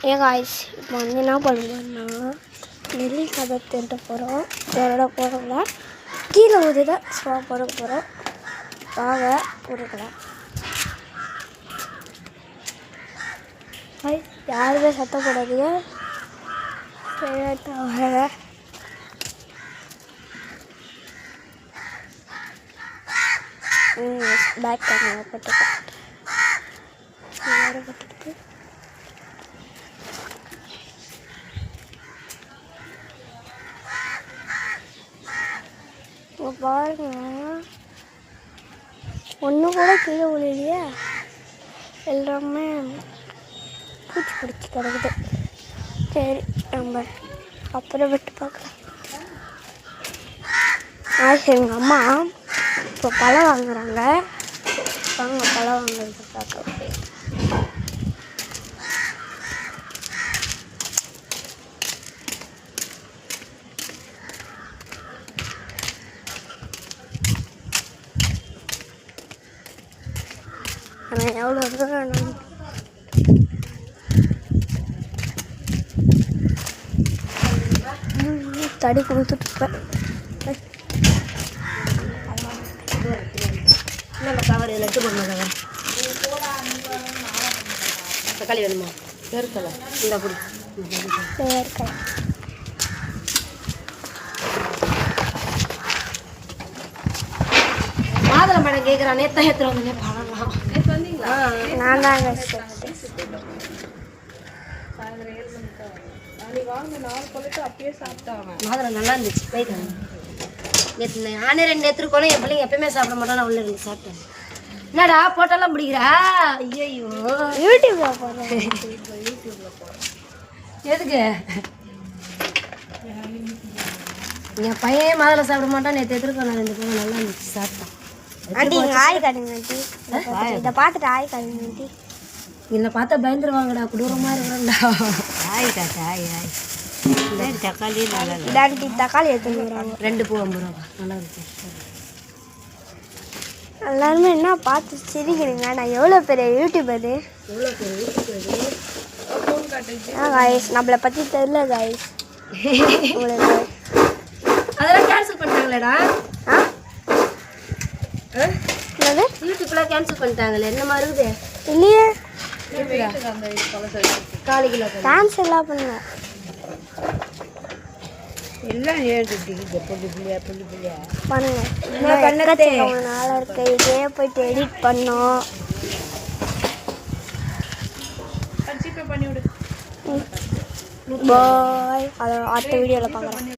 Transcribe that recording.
ஏன் காய்ஸ் இப்போ வந்து என்ன பண்ணுவோம்னா நெல்லிக்காய் தின்ட்டு போகிறோம். இதோட போகிறோம்ல கீழே ஊதுத ஸ்லோ போட போகிறோம். வாங்க போட்டுக்கலாம். யாருமே சத்தம் போடாதீங்க. வர பேக் கேமரா போட்டுருக்கேன். போட்டுருக்கு பாருங்க, ஒன்று கூட கீழே விழலையே, எல்லாமே பூச்சி பிடிச்சி கிடக்குது. சரி, நம்ம அப்புறம் விட்டு பார்க்கலாம். எங்கள் அம்மா இப்போ பழம் வாங்குறாங்க. வாங்க பழம் வாங்குறது பார்க்கலாம். ஆனால் எவ்வளோ தூரம் தடி கொடுத்துட்ருப்பேன். கவர் லட்டு பண்ண தக்காளி வேணுமா? வேர்க்கலை இந்த அப்படி வேர்க்கலை மாதுளை மேடம் கேட்குறான். நேற்று ஏற்றுறவங்க பழம்லாம் நான் தாங்க மாதுளை நல்லா இருந்துச்சு. போய்க்காங்க நேற்று நானே 2 எடுத்துருக்கோம். என் பிள்ளைங்க எப்பயுமே சாப்பிட மாட்டோம். நான் உள்ள இருந்து சாப்பிட்டேன். என்னடா போட்டெல்லாம் பிடிக்கிறா? ஐயோ யூடியூப்ல போடுறேன். எதுக்கு? என் பையன் மாதுளை சாப்பிட மாட்டான். நேற்று எடுத்துருக்கோம். நான் 2 பேரும் நல்லா இருந்துச்சு சாப்பிட்டேன். ஆண்டி இங்கே ஆய் காட்டுங்க ஆண்டி. இதை பார்த்துட்டு ஆய் காட்டுங்க ஆண்டி. என்னை பார்த்தா பயந்துருவாங்கடா. கொடூரமாக இருக்கிறான்டா. ஆய் காட்டு ஆய் ஆய். தக்காளி இதாண்டி தக்காளி எடுத்துன்னு வராங்க. 2 பூ 50 ரூபா. நல்லா இருக்கு. எல்லாருமே என்ன பார்த்து சிரிக்கிறீங்க? நான் எவ்வளோ பெரிய யூடியூபரு. எவ்வளோ பெரிய யூடியூபரு. காய்ஸ் நம்மளை பற்றி தெரியல காய்ஸ் உங்களுக்கு. அதெல்லாம் கேன்சல் பண்ணிட்டாங்களேடா. என்னது யூடியூப்லாம் கேன்சல் பண்ணிட்டாங்களே. என்ன மாதிரி இருக்குது? இல்லையே, காலு கிலோ கேன்சல்லாம் பண்ணல. எல்லாம் பண்ணுங்க. இன்னும் நாளாக இருக்கு. இதே போயிட்டு எடிட் பண்ணோம். பாய். அதை அடுத்த வீடியோவில் பார்க்குறேன்.